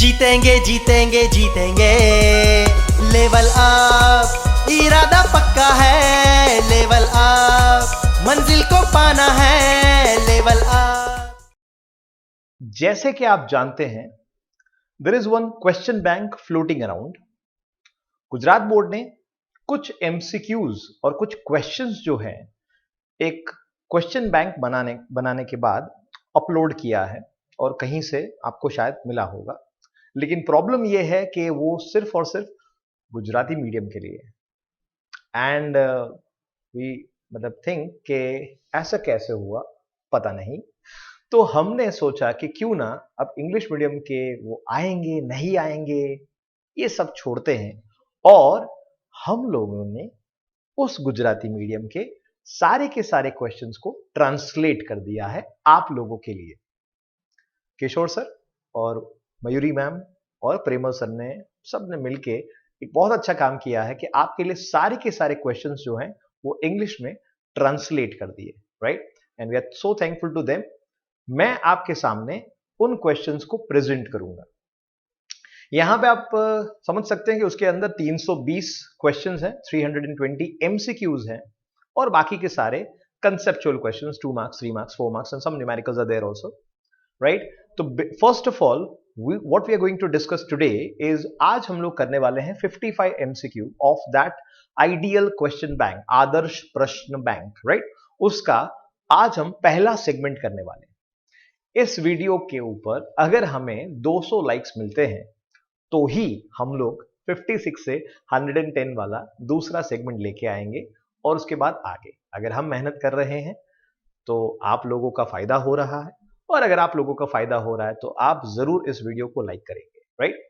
जीतेंगे जीतेंगे जीतेंगे, लेवल अप इरादा पक्का है, लेवल अप मंजिल को पाना है, लेवल अप। जैसे कि आप जानते हैं, there is one question bank floating around. Gujarat board ने कुछ एमसीक्यूज और कुछ क्वेश्चंस जो हैं एक क्वेश्चन बैंक बनाने के बाद अपलोड किया है और कहीं से आपको शायद मिला होगा। लेकिन प्रॉब्लम यह है कि वो सिर्फ और सिर्फ गुजराती मीडियम के लिए है। एंड वी मतलब थिंक कि ऐसा कैसे हुआ पता नहीं। तो हमने सोचा कि क्यों ना अब इंग्लिश मीडियम के वो आएंगे नहीं आएंगे ये सब छोड़ते हैं, और हम लोगों ने उस गुजराती मीडियम के सारे क्वेश्चंस को ट्रांसलेट कर दिया है आप लोगों के लिए। किशोर सर और मयूरी मैम और प्रेमल सर ने सबने मिलके एक बहुत अच्छा काम किया है कि आपके लिए सारे क्वेश्चंस जो हैं वो इंग्लिश में ट्रांसलेट कर दिए, right? And we are so thankful to them. मैं आपके सामने उन क्वेश्चंस को प्रेजेंट करूंगा। यहां पे आप समझ सकते हैं कि उसके अंदर 320 क्वेश्चंस हैं, 320 एमसीक्यूज हैं और बाकी के सारे conceptual questions, 2 marks, 3 marks, 4 marks and some numericals are there also, right? तो first of all what we are going to discuss today is, आज हम लोग करने वाले हैं 55 MCQ of that ideal question bank, आदर्श प्रश्न बैंक, राइट? उसका आज हम पहला सेगमेंट करने वाले हैं। इस वीडियो के ऊपर अगर हमें 200 लाइक्स मिलते हैं तो ही हम लोग 56 से 110 वाला दूसरा सेगमेंट लेके आएंगे और उसके बाद आगे। अगर हम मेहनत कर रहे हैं तो आप लोगों का फायदा हो रहा है, और अगर आप लोगों का फायदा हो रहा है तो आप जरूर इस वीडियो को लाइक करेंगे, राइट?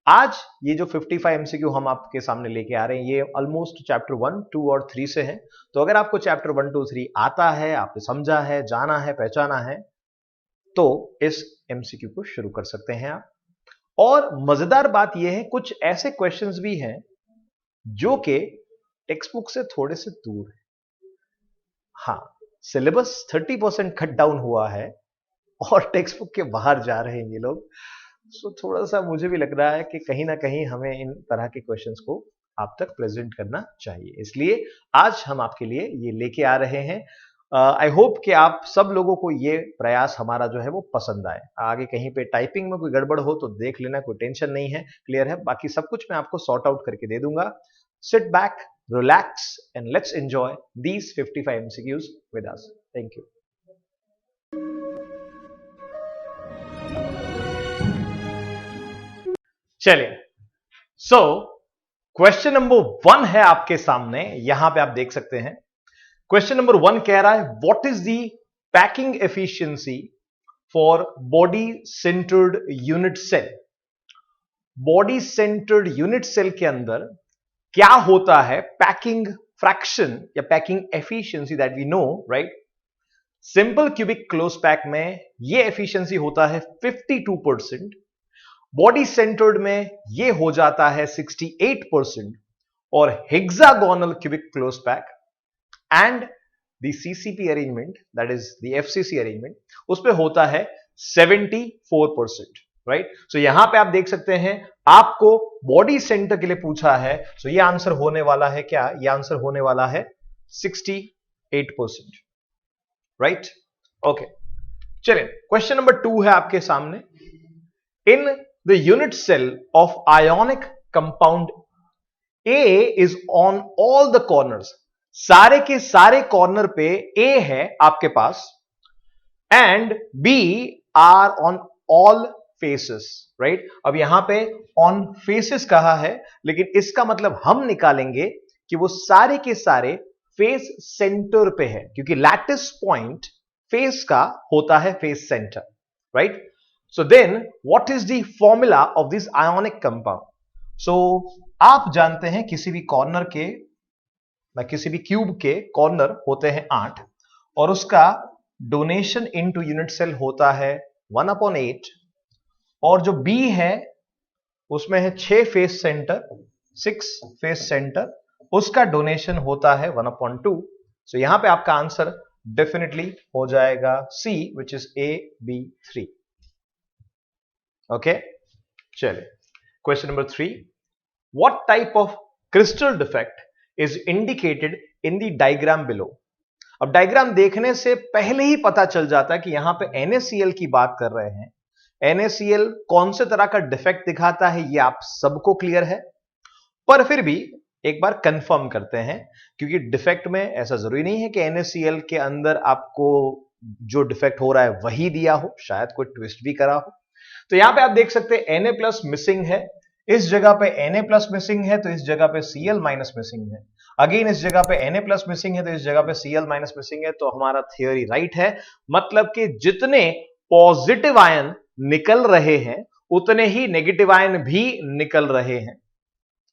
आज ये जो 55 एमसीक्यू हम आपके सामने लेके आ रहे हैं, ये ऑलमोस्ट चैप्टर 1, 2 और 3 से है। तो अगर आपको चैप्टर 1, 2, 3 आता है, आपने समझा है, जाना है, पहचाना है, तो इस एमसीक्यू को शुरू कर सकते हैं आप। और मजेदार बात यह है, कुछ ऐसे क्वेश्चंस भी हैं जो कि टेक्स्ट बुक से थोड़े से दूर है। हाँ, सिलेबस 30% कट डाउन हुआ है और टेक्स्ट बुक के बाहर जा रहे हैं ये लोग। सो थोड़ा सा मुझे भी लग रहा है कि कहीं ना कहीं हमें इन तरह के क्वेश्चंस को आप तक प्रेजेंट करना चाहिए, इसलिए आज हम आपके लिए ये लेके आ रहे हैं। आई होप कि आप सब लोगों को ये प्रयास हमारा जो है वो पसंद आए। आगे कहीं पे टाइपिंग में कोई गड़बड़ हो तो देख लेना, कोई टेंशन नहीं है, क्लियर है? बाकी सब कुछ मैं आपको सॉर्ट आउट करके दे दूंगा। Sit back, relax and let's enjoy these 55 MCQs with us. Thank you. चलिए, सो क्वेश्चन नंबर 1 है आपके सामने, यहां पे आप देख सकते हैं। क्वेश्चन नंबर 1 कह रहा है, what is the packing efficiency for body centered unit cell? Body centered unit cell के अंदर क्या होता है पैकिंग फ्रैक्शन या packing efficiency, that we know, right? Simple cubic close pack में यह एफिशिएंसी होता है 52%, बॉडी सेंटर्ड में यह हो जाता है 68%, और hexagonal cubic close pack and the CCP arrangement, that is the FCC arrangement, उस पे होता है 74%, राइट? सो यहां पे आप देख सकते हैं, आपको बॉडी सेंटर के लिए पूछा है, सो ये आंसर होने वाला है क्या? ये आंसर होने वाला है 68%, राइट? ओके, चलिए क्वेश्चन नंबर 2 है आपके सामने। In the unit cell of ionic compound A is on all the corners, सारे के सारे कॉर्नर पे A है आपके पास, and B are on all faces, right? अब यहां पे on faces कहा है, लेकिन इसका मतलब हम निकालेंगे कि वो सारे के सारे फेस सेंटर पे है, क्योंकि लैटिस पॉइंट फेस का होता है face centre, right? So then what is the formula of this ionic compound? So आप जानते हैं किसी भी कॉर्नर के, किसी भी क्यूब के कॉर्नर होते हैं 8, और उसका डोनेशन इनटू यूनिट सेल होता है 1/8, और जो B है उसमें है 6 फेस सेंटर, 6 फेस सेंटर, उसका डोनेशन होता है 1/2। सो यहां पे आपका आंसर डेफिनेटली हो जाएगा C, which is A, B, 3। Okay, चलिए, question number 3, what type of crystal defect is indicated in the diagram below. अब डायग्राम देखने से पहले ही पता चल जाता है कि यहां पे NaCl की बात कर रहे हैं। NaCl कौन से तरह का डिफेक्ट दिखाता है ये आप सबको क्लियर है, पर फिर भी एक बार कंफर्म करते हैं, क्योंकि डिफेक्ट में ऐसा जरूरी नहीं है कि NaCl के अंदर आपको जो डिफेक्ट हो रहा है वही दिया हो, शायद कोई ट्विस्ट भी करा हो। तो यहां पे आप देख सकते हैं Na प्लस मिसिंग है, इस जगह पे Na प्लस मिसिंग है, तो इस जगह पे Cl माइनस मिसिंग है। अगेन इस जगह पे Na प्लस मिसिंग है, तो इस जगह पे Cl माइनस मिसिंग है। तो हमारा थियोरी राइट है, मतलब कि जितने पॉजिटिव आयन निकल रहे हैं उतने ही नेगेटिव आयन भी निकल रहे हैं।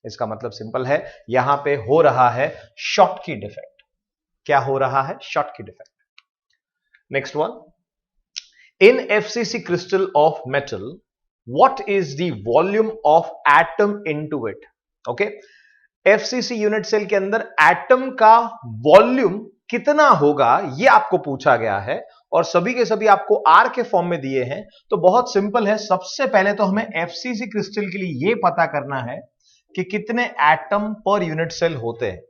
इसका मतलब सिंपल है, यहां पे हो रहा है शॉटकी डिफेक्ट। क्या हो रहा है? Schottky defect. Next one, in FCC crystal of metal, what is the volume of atom into it? Okay, FCC unit cell के अंदर एटम का वॉल्यूम कितना होगा ये आपको पूछा गया है, और सभी के सभी आपको R के फॉर्म में दिए हैं। तो बहुत सिंपल है, सबसे पहले तो हमें FCC क्रिस्टल के लिए यह पता करना है कि कितने एटम पर यूनिट सेल होते हैं।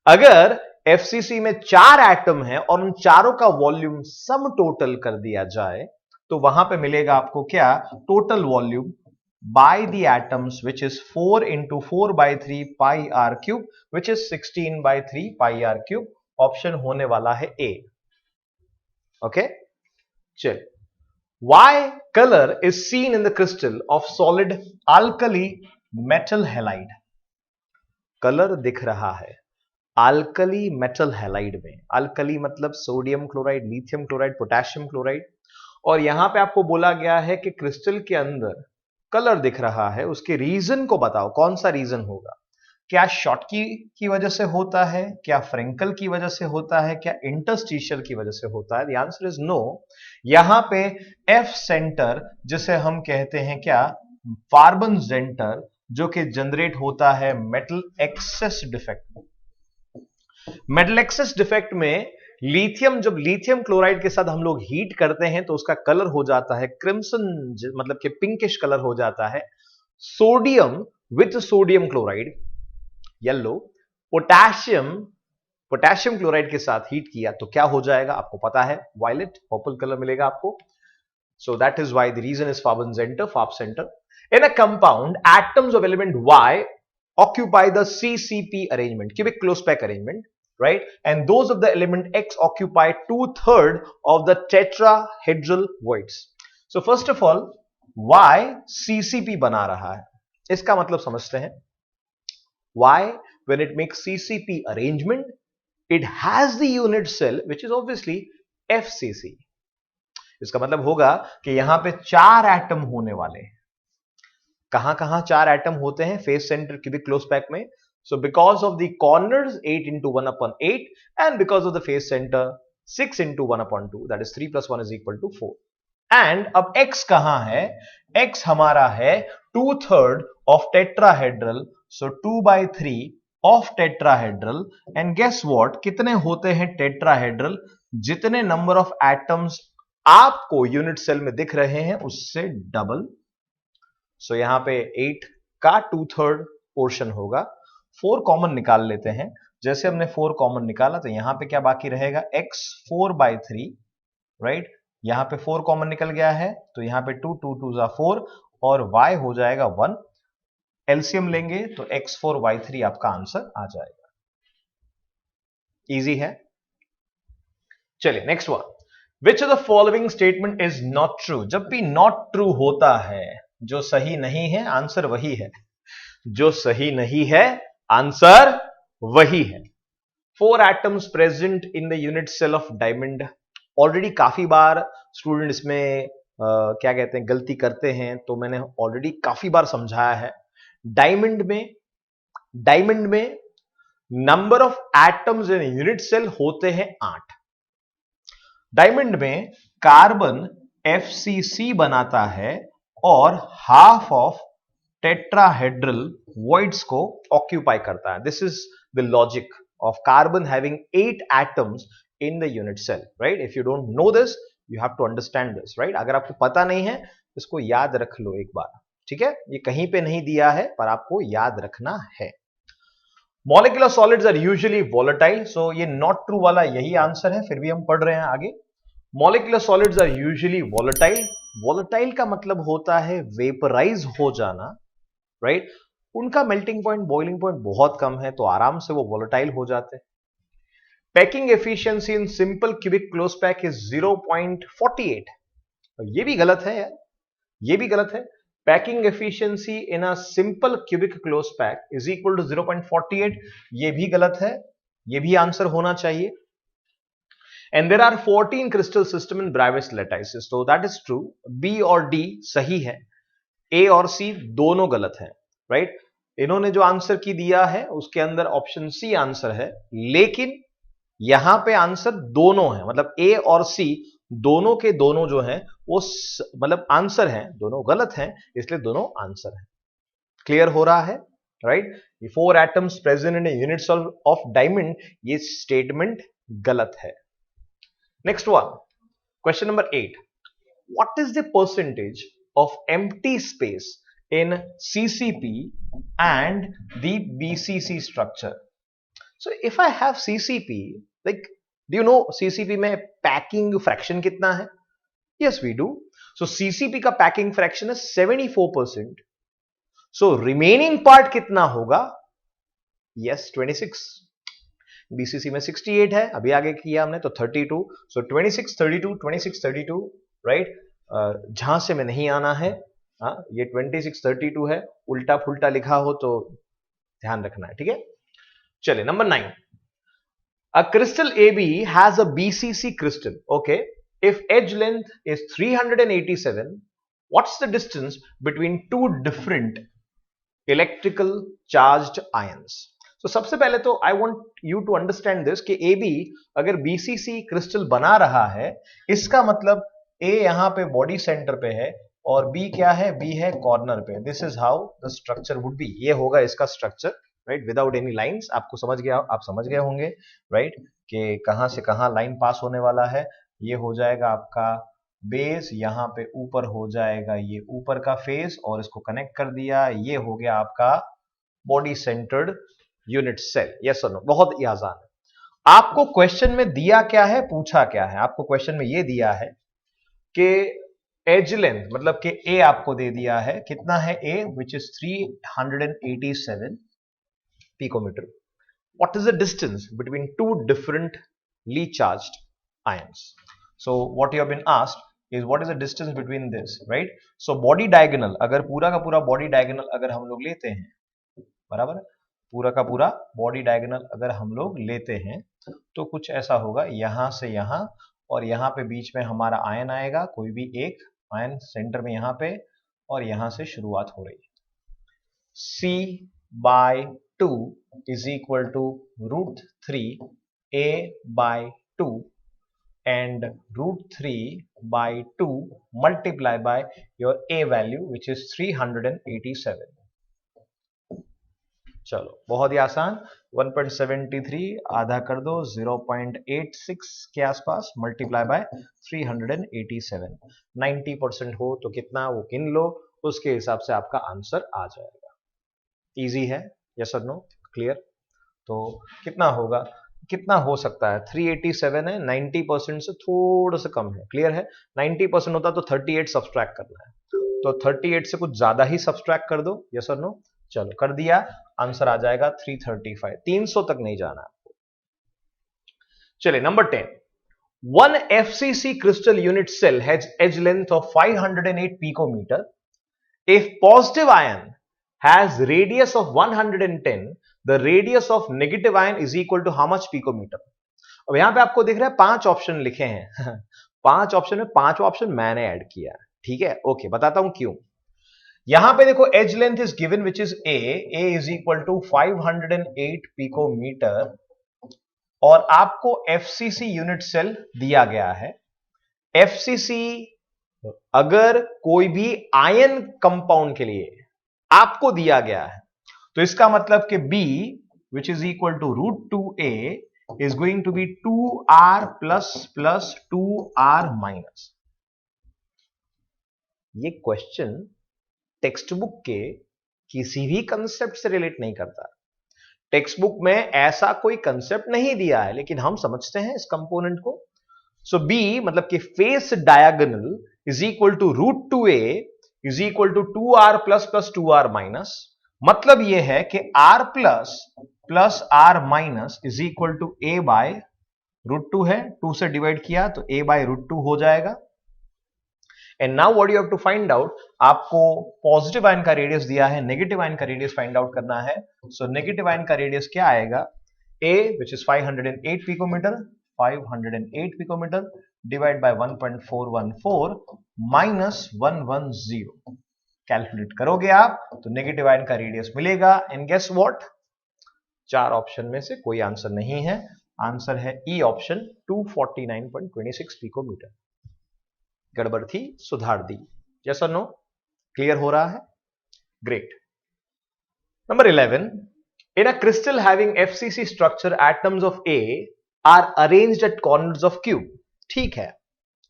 अगर FCC में 4 एटम है और उन चारों का वॉल्यूम सम टोटल कर दिया जाए तो वहां पे मिलेगा आपको क्या? Total volume by the atoms which is 4 into 4/3 pi r cube which is 16/3 pi r cube. Option होने वाला है ए। ओके, चल, why colour is seen in the crystal of solid alkali metal halide. Colour दिख रहा है alkali metal halide में। Alkali मतलब sodium chloride, lithium chloride, potassium chloride, और यहां पे आपको बोला गया है कि क्रिस्टल के अंदर कलर दिख रहा है, उसके रीजन को बताओ, कौन सा रीजन होगा? क्या शॉटकी की वजह से होता है, क्या फ्रेंकल की वजह से होता है, क्या इंटरस्टिशियल की वजह से होता है? The answer is no. यहां पे एफ सेंटर जिसे हम कहते हैं क्या? कार्बन सेंटर, जो कि जनरेट होता है मेटल एक्सेस डिफेक्ट में। मेटल एक्सेस डिफेक्ट में लिथियम, जब लिथियम क्लोराइड के साथ हम लोग हीट करते हैं तो उसका कलर हो जाता है क्रिम्सन, मतलब कि पिंकिश कलर हो जाता है। Sodium with sodium chloride yellow, potassium chloride के साथ हीट किया तो क्या हो जाएगा? आपको पता है, वायलेट, पर्पल कलर मिलेगा आपको। So that is why the reason is farben centre, farb centre. In a compound, atoms of element Y occupy the CCP arrangement, cubic close pack arrangement, right? And those of the element X occupy 2/3 of the tetrahedral voids. So first of all, Y CCP बना रहा है, इसका मतलब समझते हैं। Y, when it makes CCP arrangement, it has the unit cell which is obviously FCC. इसका मतलब होगा कि यहां पे 4 एटम होने वाले हैं। कहां कहां 4 एटम होते हैं? Face centre cubic close pack में। So because of the corners 8 into 1/8 and because of the face centre 6 into 1/2, that is 3 + 1 = 4। And अब x कहां है? x हमारा है 2/3 of tetrahedral, so 2/3 of tetrahedral. And guess what, कितने होते हैं tetrahedral? जितने नंबर ऑफ एटम्स आपको यूनिट सेल में दिख रहे हैं उससे डबल। सो यहां पे 8 का 2/3 पोर्शन होगा। 4 कॉमन निकाल लेते हैं। जैसे हमने 4 कॉमन निकाला तो यहां पे क्या बाकी रहेगा? x 4/3, right? यहां पे 4 कॉमन निकल गया है तो यहां पे 2 2 2 4 और y हो जाएगा 1। एलसीएम लेंगे तो x4y3 आपका आंसर आ जाएगा। इजी है। चलिए next one, which of the following statement is not true? जब भी नॉट ट्रू होता है, जो सही नहीं है, आंसर वही है। जो सही नहीं है, आंसर वही है। 4 atoms present in the unit cell of diamond. Already काफी बार स्टूडेंट इसमें क्या कहते हैं, गलती करते हैं, तो मैंने ऑलरेडी काफी बार समझाया है। डायमंड में number of atoms in unit cell होते हैं 8। डायमंड में कार्बन FCC बनाता है और हाफ ऑफ टेट्राहेड्रल वॉइड्स को ऑक्यूपाई करता है। This is the logic of carbon having 8 atoms in the unit cell, right? If you don't know this, you have to understand this, right? अगर आपको पता नहीं है, इसको याद रख लो एक बार। ठीक है, ये कहीं पे नहीं दिया है पर आपको याद रखना है। Molecular solids are usually volatile, so ये नॉट ट्रू वाला यही आंसर है, फिर भी हम पढ़ रहे हैं आगे। Molecular solids are usually volatile. Volatile का मतलब होता है वेपराइज हो जाना, राइट? उनका मेल्टिंग पॉइंट, बॉइलिंग पॉइंट बहुत कम है, तो आराम से वो वोलेटाइल हो जाते हैं। Packing efficiency in simple cubic close pack is 0.48। ये भी गलत है यार, ये भी गलत है। Packing efficiency in a simple cubic close pack is equal to 0.48, ये भी गलत है, ये भी आंसर होना चाहिए। And there are 14 crystal system in Bravais lattices, तो दैट इज ट्रू। बी और डी सही है, ए और सी दोनों गलत है, राइट? इन्होंने जो आंसर की दिया है उसके अंदर ऑप्शन सी आंसर है, लेकिन यहां पे आंसर दोनों है, मतलब ए और सी दोनों के दोनों जो हैं वो मतलब आंसर हैं, दोनों गलत हैं, इसलिए दोनों आंसर हैं। क्लियर हो रहा है, right? 4 atoms present in unit cell of diamond, ये स्टेटमेंट गलत है। Next one, question number 8, what is the percentage of empty space in CCP and the BCC structure? So if I have CCP, like, do you know CCP में packing fraction कितना है? Yes, we do. So CCP का packing fraction है 74%. So remaining part कितना होगा? Yes, 26. BCC में 68 है, अभी आगे किया हमने तो 32. So 26, 32, 26, 32, right? झांसे में नहीं आना है, हाँ, ये 2632 है, उल्टा फुल्टा लिखा हो तो ध्यान रखना है, ठीक है? चलिए number 9, a crystal AB has a BCC crystal, okay, if edge length is 387, what's the distance between two different electrical charged ions? तो सबसे पहले तो I want you to understand this कि AB अगर BCC क्रिस्टल बना रहा है, इसका मतलब A यहां पे बॉडी सेंटर पे है और B क्या है? B है कॉर्नर पे। This is how the structure would be, ये होगा इसका structure, right? Without any lines. आपको समझ गया, आप समझ गए होंगे, राइट, कि कहां से कहां लाइन पास होने वाला है। ये हो जाएगा आपका बेस, यहां पे ऊपर हो जाएगा ये ऊपर का फेस और इसको कनेक्ट कर दिया, ये हो गया आपका body centered unit cell. Yes और नो? बहुत ही आसान है। आपको क्वेश्चन में दिया क्या है, पूछा क्या है? आपको क्वेश्चन में ये दिया है कि एज लेंथ, मतलब कि ए आपको दे दिया है, कितना है A? Which is 387 picometre. What is the distance between two differently charged ions? So what you have been asked is what is the distance between this, right? So body diagonal, अगर पूरा का पूरा बॉडी डायगोनल अगर हम लोग लेते हैं, बराबर है, पूरा का पूरा बॉडी डायगोनल अगर हम लोग लेते हैं तो कुछ ऐसा होगा, यहां से यहां और यहां पे बीच में हमारा आयन आएगा, कोई भी एक आयन सेंटर में यहां पे, और यहां से शुरुआत हो रही है। C/2 is equal to √3 A/2 and √3/2 multiply by your A value which is 387. चलो बहुत ही आसान, 1.73 आधा कर दो 0.86 के आसपास, मल्टीप्लाई बाय 387, 90% हो तो कितना वो गिन लो, उसके हिसाब से आपका आंसर आ जाएगा। इजी है, यस और नो? क्लियर? तो कितना होगा, कितना हो सकता है? 387 है, 90% से थोड़ा सा कम है, क्लियर है? 90% होता तो 38 सब्सट्रैक्ट करना है, तो 38 से कुछ ज्यादा ही सब्सट्रैक्ट कर दो, यस और नो? चलो कर दिया, आंसर आ जाएगा 335, 300 तक नहीं जाना आपको। चलिए number 10, one FCC crystal unit cell has edge length of 508 picometer. If positive ion has radius of 110, the radius of negative ion is equal to how much picometer? अब यहां पे आपको दिख रहा है 5 ऑप्शन लिखे हैं 5 ऑप्शन में 5 ऑप्शन मैंने ऐड किया, ठीक है? ओके, बताता हूं क्यों। यहां पे देखो edge length is given which is a is equal to 508 picometer और आपको एफसीसी यूनिट सेल दिया गया है। एफसीसी अगर कोई भी आयन कंपाउंड के लिए आपको दिया गया है तो इसका मतलब कि b which is equal to √2a is going to be 2r plus plus 2r minus। ये क्वेश्चन टेक्स्ट बुक के किसी भी कंसेप्ट से रिलेट नहीं करता। टेक्स्ट बुक में ऐसा कोई कंसेप्ट नहीं दिया है, लेकिन हम समझते हैं इस कंपोनेंट को। सो बी मतलब कि face diagonal is equal to √2a is equal to 2r plus plus 2r minus. मतलब यह है कि r plus plus r minus is equal to a by √2 है, 2 से डिवाइड किया तो a बाय √2 हो जाएगा। And now what you have to find out, आपको पॉजिटिव आयन का रेडियस दिया है, नेगेटिव आयन का रेडियस फाइंड आउट करना है। सो नेगेटिव आयन का रेडियस क्या आएगा, a which is 508 picometer, 508 picometer divide by 1.414 minus 110। Calculate करोगे आप तो नेगेटिव आयन का रेडियस मिलेगा। एंड गेस व्हाट, 4 ऑप्शन में से कोई आंसर नहीं है, आंसर है ई ऑप्शन 249.26 पिकोमीटर। गड़बड़ थी, सुधार दी। यस और नो, क्लियर हो रहा है? Great. Number 11, in a crystal having FCC structure atoms of A are arranged at corners of Q। ठीक है,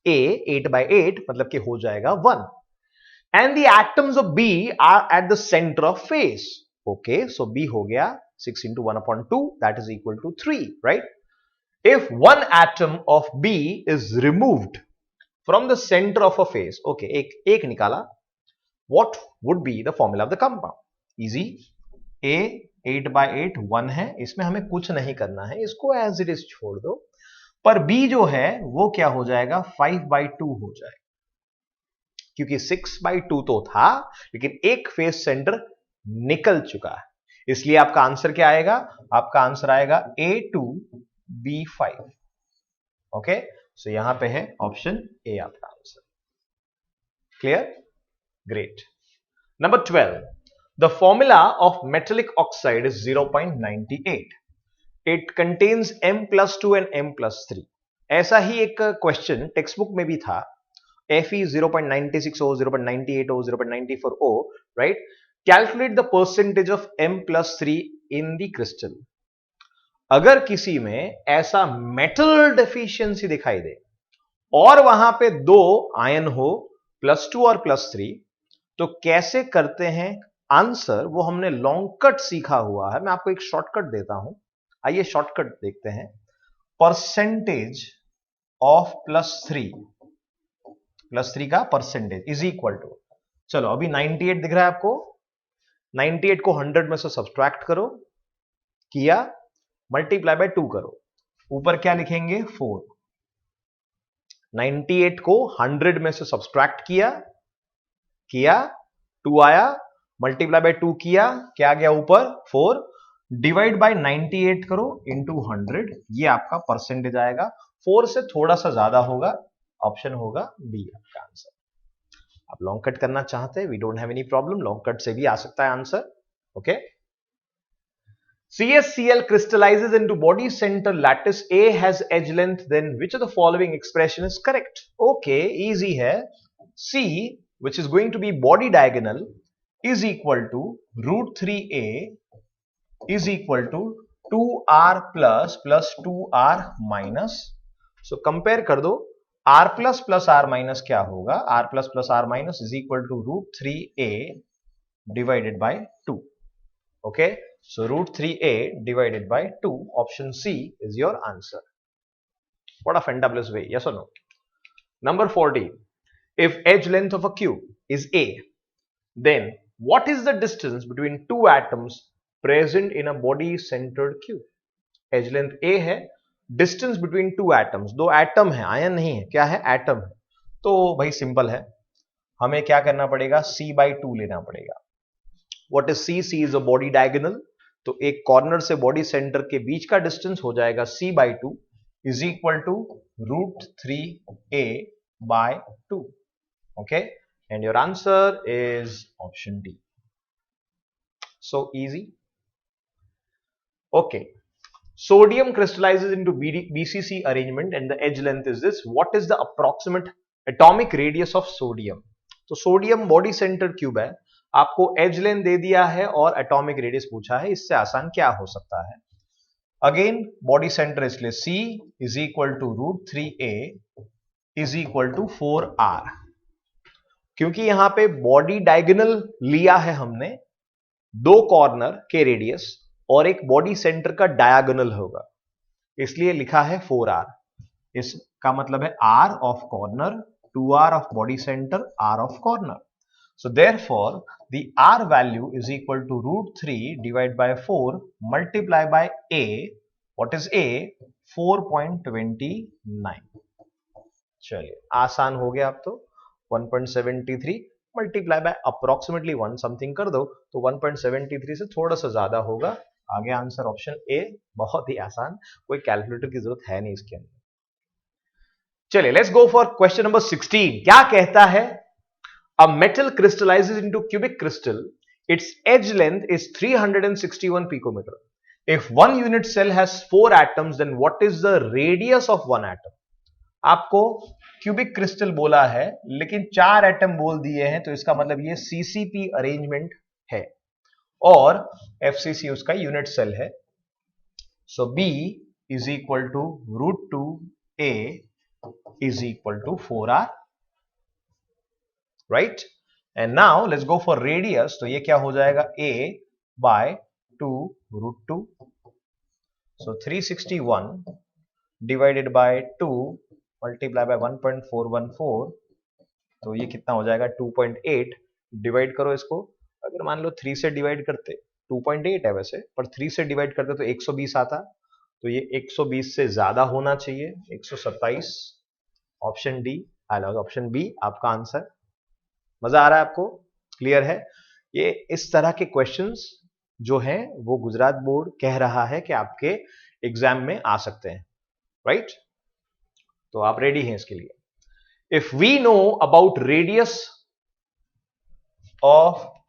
A 8/8 मतलब कि हो जाएगा 1 and the atoms of B are at the center of face. Okay, so B हो गया 6 into 1/2 that is equal to 3, right? If one atom of B is removed from the center of a face, okay, एक निकाला, what would be the formula of the compound? Easy, A 8/8 1 है, इसमें हमें कुछ नहीं करना है, इसको as it is छोड़ दो। पर B जो है वो क्या हो जाएगा, 5/2 हो जाएगा, क्योंकि 6/2 तो था लेकिन एक फेस सेंटर निकल चुका है, इसलिए आपका आंसर क्या आएगा, आपका आंसर आएगा A2B5। ओके, सो यहां पे है ऑप्शन ए आपका answer. Clear? Great. Number 12, the formula of metallic oxide is 0.98। It contains M+2 and M+3। ऐसा ही एक क्वेश्चन टेक्स्ट बुक में भी था, Fe 0.96 हो, 0.98 हो, 0.94 हो, right? Calculate the percentage of M+3 in the crystal. अगर किसी में ऐसा मेटल डेफिशिएंसी दिखाई दे और वहां पे 2 आयन हो, +2 और +3, तो कैसे करते हैं आंसर, वो हमने लॉन्ग कट सीखा हुआ है। मैं आपको एक शॉर्टकट देता हूं, आइए शॉर्टकट देखते हैं। परसेंटेज ऑफ +3 का परसेंटेज इज इक्वल टू, चलो अभी 98 दिख रहा है आपको, 98 को 100 में से सब्सट्रैक्ट करो, किया, मल्टीप्लाई बाय 2 करो, ऊपर क्या लिखेंगे 4। 98 को 100 में से सब्सट्रैक्ट किया 2 आया, मल्टीप्लाई बाय 2 किया, क्या गया ऊपर 4, डिवाइड बाय 98 करो इनटू 100, ये आपका परसेंटेज आएगा। 4 से थोड़ा सा ज्यादा होगा, ऑप्शन होगा बी आपका आंसर। आप लॉन्ग कट करना चाहते हैं, we don't have any problem, long cut से भी आ सकता है answer. Okay, CaCl crystallizes into body center lattice A has edge length, then which of the following expression is correct? Okay, easy है, C which is going to be body diagonal is equal to √3a is equal to 2r plus plus 2r minus। so compare कर दो, r plus plus r minus क्या होगा, r plus plus r minus is equal to √3a divided by 2। okay, so √3a divided by 2, option C is your answer। what a fantabulous way, yes or no? Number 14, if edge length of a cube is a, then what is the distance between two atoms present in a body centered cube? edge length a है, distance between two atoms, दो atom है, ion नहीं है, क्या है, atom है, तो भाई सिंपल है, हमें क्या करना पड़ेगा, C/2 लेना पड़ेगा। What is C? C is a body diagonal, तो एक कॉर्नर से बॉडी सेंटर के बीच का डिस्टेंस हो जाएगा C/2 is equal to √3a by 2। Okay, and your answer is option D. So easy. Okay, sodium crystallizes into BCC arrangement and the edge length is this. What is the approximate atomic radius of sodium? तो sodium body centre cube है, आपको as length दे दिया है और atomic radius पूछा है, इससे आसान क्या हो सकता है। अगेन बॉडी सेंटर इसलिए C is equal to √3a is equal to 4r, क्योंकि यहां पे बॉडी डायगोनल लिया है हमने, दो कॉर्नर के रेडियस और एक बॉडी सेंटर का डायगोनल होगा, इसलिए लिखा है 4r। इसका मतलब है r of corner, 2r of body centre, r of corner. So therefore, the R value is equal to √3 divided by 4 multiply by A. What is A? 4.29. चलिए आसान हो गया अब तो। 1.73 मल्टीप्लाई बाय अप्रोक्सीमेटली 1 समथिंग कर दो तो 1.73 से थोड़ा सा ज्यादा होगा। आगे आंसर ऑप्शन ए, बहुत ही आसान, कोई कैलकुलेटर की जरूरत है नहीं इसके अंदर। चलिए let's go for question number 16। क्या कहता है? A metal crystallizes into cubic crystal. Its edge length is 361 picometer. If one unit cell has 4 atoms, then what is the radius of one atom? आपको क्यूबिक क्रिस्टल बोला है लेकिन 4 atom बोल दिए हैं, तो इसका मतलब ये सीसीपी अरेंजमेंट है और एफसीसी उसका यूनिट सेल है। So B is equal to √2a is equal to 4r, right. And now let's go for radius, तो ये क्या हो जाएगा? a by 2 √2। So 361 divided by 2 multiply by 1.414, तो ये कितना हो जाएगा? 2.8। डिवाइड करो इसको, अगर मान लो 3 से डिवाइड करते, 2.8 है वैसे, पर 3 से डिवाइड करते तो 120 आता, तो ये 120 से ज्यादा होना चाहिए, 127। ऑप्शन डी, ऑप्शन बी आपका आंसर। मजा आ रहा है आपको? क्लियर है? ये इस तरह के क्वेश्चंस जो हैं वो गुजरात बोर्ड कह रहा है कि आपके एग्जाम में आ सकते हैं, राइट? तो आप रेडी हैं इसके लिए। If we know about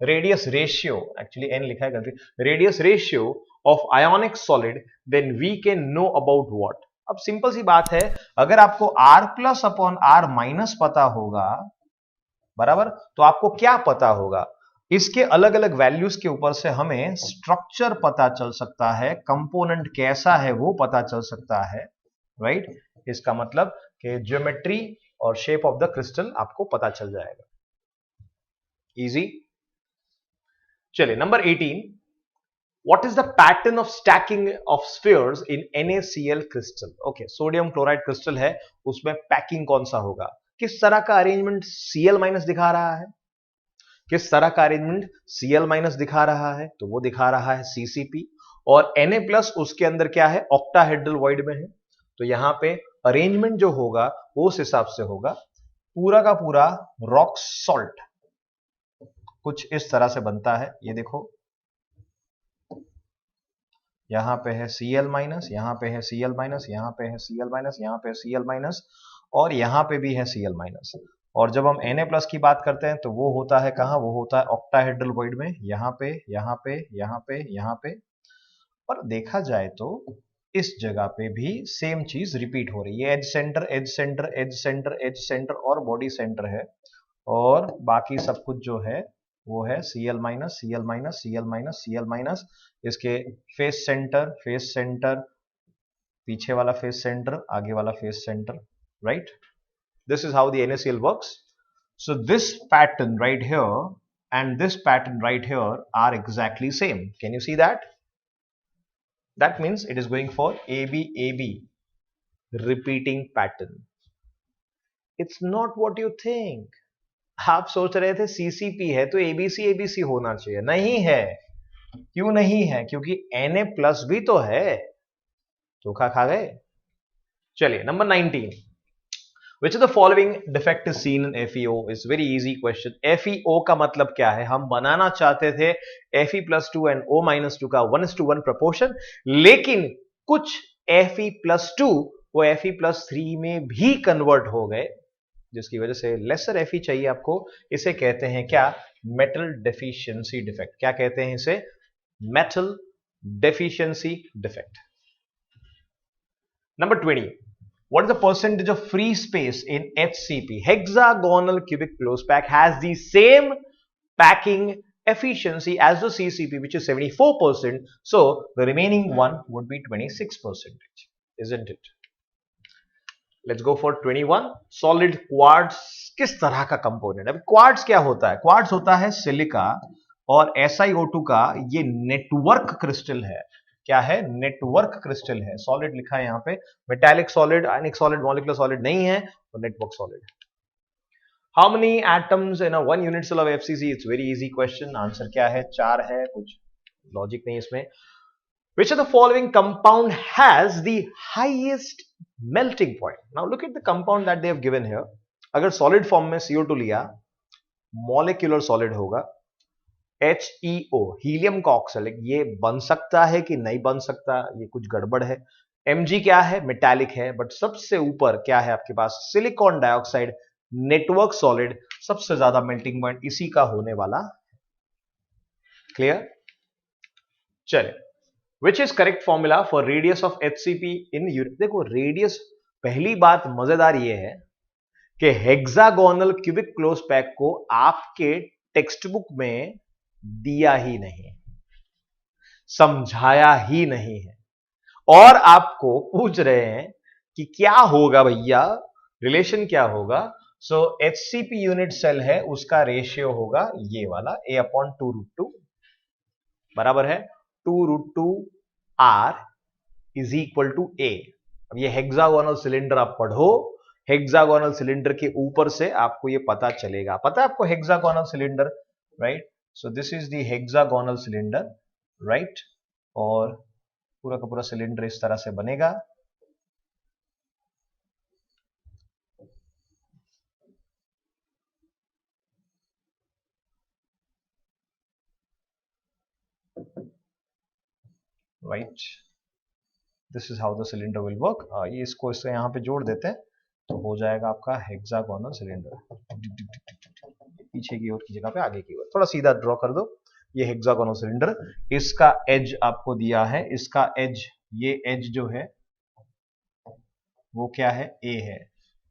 radius ratio, actually an लिखा है गलती, radius ratio of ionic solid, then we can know about what. अब सिंपल सी बात है, अगर आपको r plus upon r minus पता होगा, बराबर, तो आपको क्या पता होगा? इसके अलग अलग वैल्यूज के ऊपर से हमें स्ट्रक्चर पता चल सकता है, कंपोनेंट कैसा है वो पता चल सकता है, राइट? इसका मतलब कि ज्योमेट्री और शेप ऑफ द क्रिस्टल आपको पता चल जाएगा। इजी। चलिए number 18, what is the pattern of stacking of spheres in NaCl crystal? Okay, sodium chloride crystal है, उसमें पैकिंग कौन सा होगा? किस तरह का अरेंजमेंट Cl- दिखा रहा है? किस तरह का अरेंजमेंट Cl- दिखा रहा है? तो वो दिखा रहा है CCP, और Na+ उसके अंदर क्या है? ऑक्टाहेड्रल वॉइड में है, तो यहां पे अरेंजमेंट जो होगा वो उस हिसाब से होगा। पूरा का पूरा रॉक सॉल्ट कुछ इस तरह से बनता है, ये देखो, यहां पे है Cl-, यहां पे है Cl-, यहां पे है Cl-, यहां पे Cl-, और यहां पे भी है Cl-। और जब हम Na+ की बात करते हैं तो वो होता है कहां? वो होता है ऑक्टाहेड्रल वॉइड में, यहां पे, यहां पे, यहां पे, यहां पे। और देखा जाए तो इस जगह पे भी सेम चीज रिपीट हो रही है, edge center, edge center, edge center, edge center और बॉडी सेंटर है, और बाकी सब कुछ जो है वो है Cl-, Cl-, Cl-, Cl-। इसके फेस सेंटर, पीछे वाला फेस सेंटर, आगे वाला face centre, right? This is how the NaCl works. So this pattern right here and this pattern right here are exactly same. Can you see that? That means it is going for AB repeating pattern. It's not what you think. आप सोच रहे थे CCP है तो ABC होना चाहिए, नहीं है। क्यों नहीं है? क्योंकि Na+ भी तो है, धोखा खा गए। चलिए number 19, Which of the following defect is seen in FeO? Is very easy question. FeO का मतलब क्या है? हम बनाना चाहते थे Fe+2 and O-2 का 1:1 proportion, लेकिन कुछ Fe+2 वो Fe+3 में भी कन्वर्ट हो गए, जिसकी वजह से लेसर Fe चाहिए आपको। इसे कहते हैं क्या? Metal deficiency defect. क्या कहते हैं इसे? Metal deficiency defect. Number 20, what is the percentage of free space in HCP? Hexagonal cubic closed pack has the same packing efficiency as the CCP, which is 74%. So the remaining one would be 26%, isn't it? Let's go for 21. Solid quartz किस तरह का component है? Quartz क्या होता है? Quartz होता है silica और SiO2 का ये नेटवर्क क्रिस्टल है. क्या है? नेटवर्क क्रिस्टल है. सॉलिड लिखा है यहां पे. Metallic solid, ionic solid, molecular solid नहीं है, और network solid. How many atoms in a 1 unit cell of FCC? It's very easy question. Answer क्या है? 4 है. कुछ लॉजिक नहीं इसमें. Which of the following compound has the highest melting point? Now look at the compound that they have given here. अगर solid form में CO2 लिया, molecular solid होगा. HEO, हीलियम का ऑक्साइड, ये बन सकता है कि नहीं बन सकता, ये कुछ गड़बड़ है. Mg क्या है? मेटालिक है. बट सबसे ऊपर क्या है आपके पास? Silicon dioxide, network solid. सबसे ज्यादा मेल्टिंग पॉइंट इसी का होने वाला. क्लियर? चले. Which is correct formula for radius of HCP in unit? देखो रेडियस, पहली बात मजेदार ये है कि हेक्सागोनल क्यूबिक क्लोज पैक को आपके टेक्स्ट बुक में दिया ही नहीं, समझाया ही नहीं है, और आपको पूछ रहे हैं कि क्या होगा भैया, रिलेशन क्या होगा. सो HCP यूनिट सेल है, उसका रेशियो होगा ये वाला A/2√2 बराबर है 2√2 R is equal to A. अब ये हेक्सागोनल सिलेंडर आप पढ़ो, हेक्सागोनल सिलेंडर के ऊपर से आपको ये पता चलेगा. पता है आपको hexagonal cylinder, right? So this is the hexagonal cylinder, right? और पूरा का पूरा सिलेंडर इस तरह से बनेगा. Right, this is how the cylinder will work. ये इसको इससे यहां पे जोड़ देते हैं तो हो जाएगा आपका हेक्सागोनल सिलेंडर. पीछे की ओर की जगह पे आगे की ओर थोड़ा सीधा ड्रॉ कर दो. ये हेक्सागोनल सिलेंडर, इसका एज आपको दिया है, इसका एज, ये एज जो है वो क्या है? A है.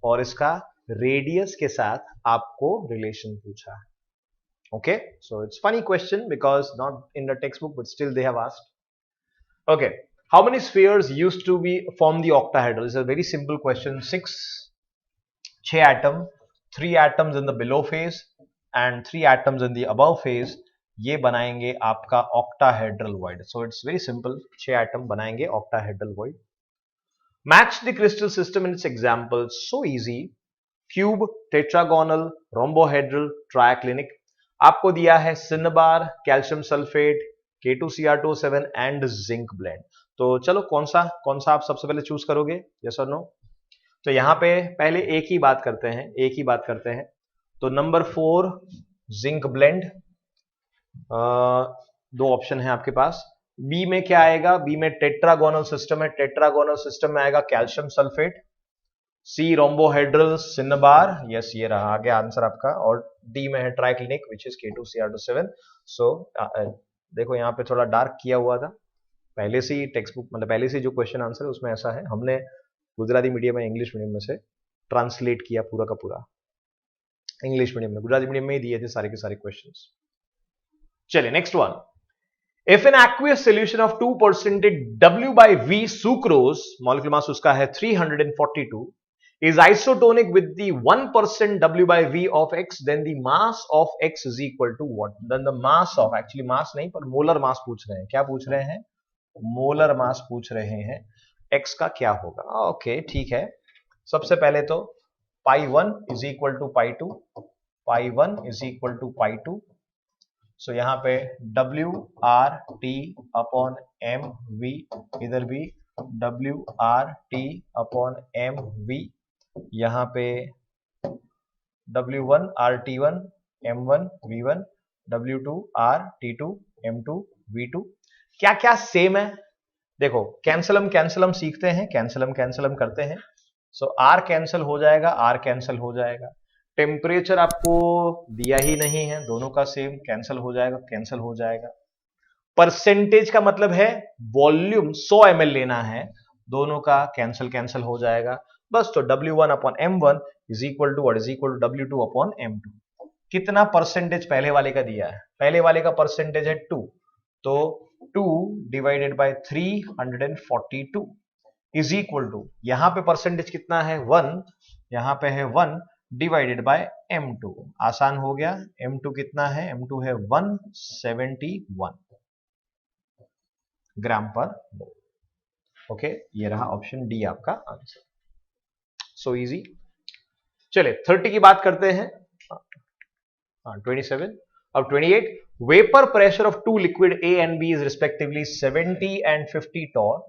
और इसका रेडियस के साथ आपको रिलेशन पूछा है. Okay, so it's funny question because not in the text book, but still they have asked. Okay, how many spheres used to be form the octahedral? It's a very simple question. 6 atom, 3 atoms in the below phase and 3 atoms in the above phase. ये बनाएंगे आपका octahedral void. So it's very simple. 6 atom बनाएंगे octahedral void. Match the crystal system in its examples. So easy. Cube, tetragonal, rhombohedral, triaclinic. आपको दिया है cinnabar, calcium sulfate, K2Cr2O7 and zinc blende. तो चलो कौन सा आप सबसे पहले चूज करोगे? यस और नो? तो यहां पे पहले एक ही बात करते हैं. तो नंबर 4 जिंक ब्लेंड. 2 ऑप्शन है आपके पास. बी में क्या आएगा? बी में टेट्रागोनल सिस्टम है, टेट्रागोनल सिस्टम में आएगा कैल्शियम सल्फेट. सी रोम्बोहेड्रल सिन्नाबार. यस, ये रहा आगे आंसर आपका. और डी में है ट्राइक्लिनिक विच इज K2Cr2O7. सो देखो यहां पे थोड़ा डार्क किया हुआ था पहले से ही टेक्स्ट बुक, मतलब पहले से जो क्वेश्चन आंसर है उसमें ऐसा है. हमने गुजराती मीडियम में इंग्लिश मीडियम में से ट्रांसलेट किया पूरा का पूरा. इंग्लिश मीडियम में, गुजराती मीडियम में ही दिए थे सारे के सारे क्वेश्चंस. चलिए next one. If an aqueous solution of 2% W/V सुक्रोज, मॉलिक्यूलर मास उसका है 342, is isotonic with the 1% W/V of X, then the mass of X is equal to what? Then the mass of, actually mass नहीं पर molar mass पूछ रहे हैं. क्या पूछ रहे हैं? मोलर मास पूछ रहे हैं. X का क्या होगा? ओके, ठीक है. सबसे पहले तो π1 is equal to π2, π1 is equal to π2. सो यहां पे WRT upon mv, इधर भी WRT upon mv. यहां पे W1 RT1 M1 V1, W2 RT2 M2 V2. क्या क्या सेम है? देखो कैंसलम सीखते हैं, कैंसलम करते हैं. सो R कैंसल हो जाएगा, R कैंसल हो जाएगा. टेम्परेचर आपको दिया ही नहीं है, दोनों का सेम, कैंसल हो जाएगा. परसेंटेज का मतलब है वॉल्यूम 100 ml लेना है, दोनों का कैंसल हो जाएगा. बस तो W1 upon M1 is equal to what? Is equal to W2 upon M2. कितना परसेंटेज पहले वाले का दिया है? पहले वाले का परसेंटेज है 2, तो 2 divided by 342. Is equal to, यहां पे परसेंटेज कितना है 1, यहां पे है 1 डिवाइडेड बाय m2। आसान हो गया, m2 कितना है, m2 है 171 ग्राम पर मोल। ओके, ये रहा ऑप्शन डी आपका आंसर। So easy. चलिए 30 की बात करते हैं। 27। अब 28, vapour pressure of two liquid A and B is respectively 70 and 50 torr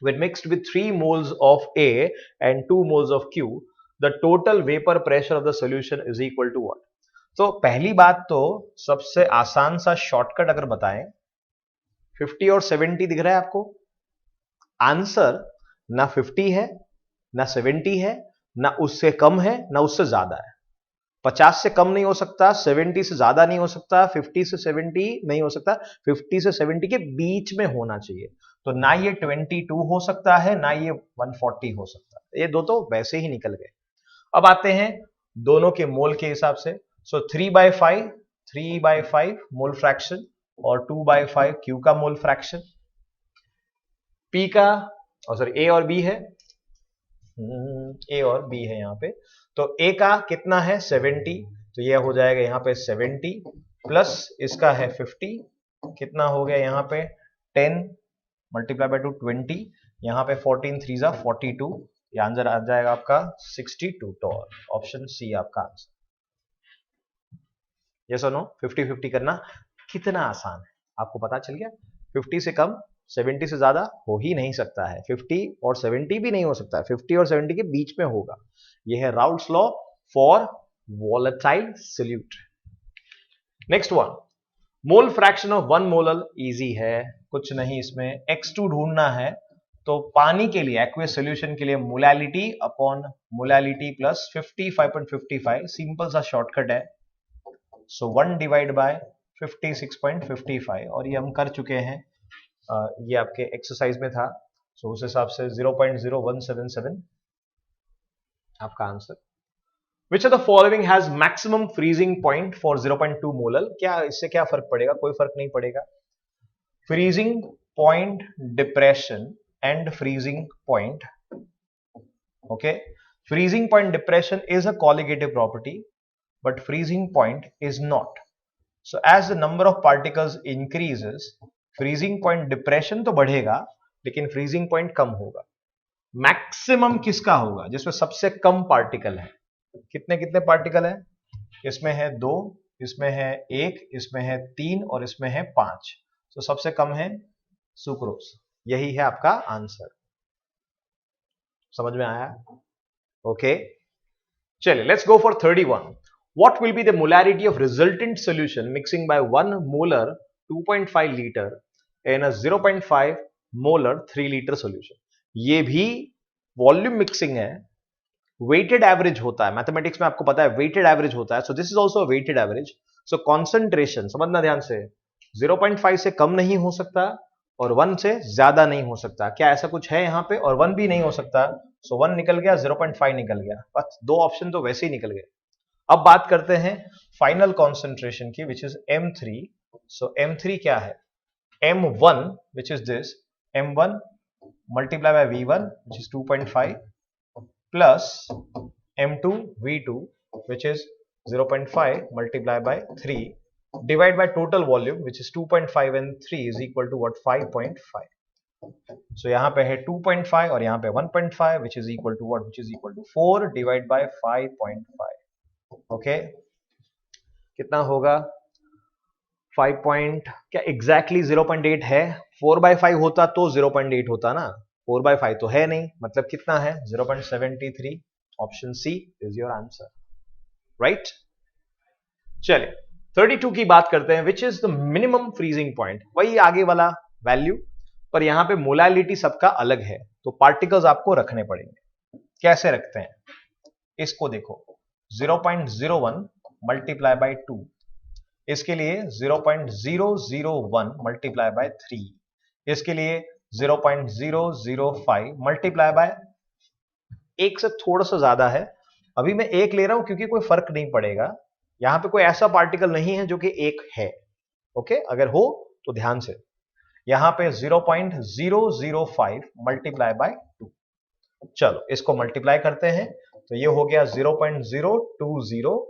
when mixed with 3 moles of A and 2 moles of Q. The total vapor pressure of the solution is equal to what? तो पहली बात तो सबसे आसान सा shortcut अगर बताएं, 50 और 70 दिख रहा है आपको, आंसर ना 50 है ना 70 है ना उससे कम है ना उससे ज्यादा है। 50 से कम नहीं हो सकता, 70 से ज्यादा नहीं हो सकता, 50 से 70 नहीं हो सकता, 50 से 70 के बीच में होना चाहिए। तो ना ये 22 हो सकता है ना ये 140 हो सकता है, ये दो तो वैसे ही निकल गए। अब आते हैं दोनों के मोल के हिसाब से। सो 3/5 मोल फ्रैक्शन और 2/5 क्यू का मोल फ्रैक्शन। पी का सॉरी ए और बी है, ए और बी है यहां पे। तो ए का कितना है 70, तो ये हो जाएगा यहां पे 70 प्लस इसका है 50, कितना हो गया यहां पे 10 मल्टीप्लाई बाय 2 20, यहां पे 14 3 जा 42, ये आंसर आ जाएगा आपका 62 टॉर। ऑप्शन सी आपका आंसर। यस और नो? 50-50 करना कितना आसान है आपको पता चल गया। 50 से कम 70 से ज्यादा हो ही नहीं सकता है, 50 और 70 भी नहीं हो सकता है, 50 और 70 के बीच में होगा। यह है Raoult's law for volatile solute. Next one, mole fraction of 1 molar, easy है, कुछ नहीं, इसमें x2 ढूंढना है। तो पानी के लिए, एक्वियस सॉल्यूशन के लिए molality upon molality plus 55.55, simple सा शॉर्टकट है। सो 1 डिवाइड बाय 56.55, और ये हम कर चुके हैं, ये आपके एक्सरसाइज में था। सो उस हिसाब से 0.0177 आपका answer. Which of the following has maximum freezing point for 0.2 molar? क्या इससे क्या फर्क पड़ेगा? कोई फर्क नहीं पड़ेगा। Freezing point depression and freezing point, okay, freezing point depression is a colligative property but freezing point is not. So as the number of particles increases, freezing point depression तो बढ़ेगा लेकिन freezing point कम होगा। Maximum किसका होगा? जिसमें सबसे कम particle है। कितने कितने पार्टिकल है? इसमें है 2, इसमें है 1, इसमें है 3 और इसमें है 5। तो सबसे कम है सुक्रोज। यही है आपका आंसर। समझ में आया? ओके, चलिए let's go for 31. What will be the molarity of resultant solution mixing by 1 molar 2.5 liter in a 0.5 molar 3 liter solution? ये भी वॉल्यूम मिक्सिंग है, वेटेड एवरेज होता है। मैथमेटिक्स में आपको पता है वेटेड एवरेज होता है। So this is also weighted average. So concentration समझना ध्यान से, 0.5 से कम नहीं हो सकता और 1 से ज्यादा नहीं हो सकता। क्या ऐसा कुछ है यहां पे? और 1 भी नहीं हो सकता। सो 1 निकल गया, 0.5 निकल गया, बस 2 ऑप्शन तो वैसे ही निकल गए। अब बात करते हैं फाइनल कॉन्सेंट्रेशन की, which is M3। So M3 क्या है? M1 विच इज दिस, M1 multiply by V1 which is 2.5 plus M2 V2 which is 0.5 multiply by 3 divide by total volume which is 2.5 and 3 is equal to what? 5.5। So यहां पे है 2.5 और यहां पे 1.5 which is equal to what? Which is equal to 4 divide by 5.5। Okay, कितना होगा? 5 point क्या exactly 0.8 है? 4/5 होता तो 0.8 होता ना, 4/5 तो है नहीं, मतलब कितना है? 0.73। Option C is your answer, right. चलिए 32 की बात करते हैं, which is the minimum freezing point. वही आगे वाला वैल्यू, पर यहां पे मोलैलिटी सबका अलग है, तो पार्टिकल्स आपको रखने पड़ेंगे। कैसे रखते हैं इसको देखो, 0.01 मल्टीप्लाई बाय 2, इसके लिए 0.001 मल्टीप्लाई बाय 3, इसके लिए 0.005 मल्टीप्लाई बाय 1 से थोड़ा सा ज्यादा है। अभी मैं 1 ले रहा हूं क्योंकि कोई फर्क नहीं पड़ेगा, यहां पे कोई ऐसा पार्टिकल नहीं है जो कि 1 है। ओके, अगर हो तो ध्यान से। यहां पे 0.005 मल्टीप्लाई बाय 2। चलो इसको मल्टीप्लाई करते हैं तो ये हो गया 0.020,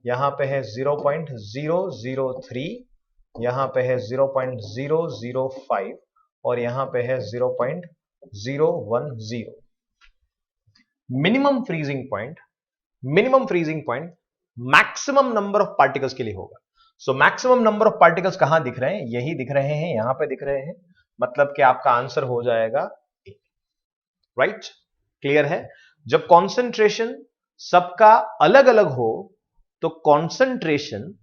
यहां पे है 0.003, यहां पे है 0.005 और यहां पे है 0.010। Minimum freezing point maximum number of particles के लिए होगा। So maximum number of particles कहां दिख रहे हैं, यही दिख रहे हैं, यहां पे दिख रहे हैं, मतलब कि आपका आंसर हो जाएगा राइट। क्लियर है? जब कॉन्सेंट्रेशन सबका अलग अलग हो तो concentration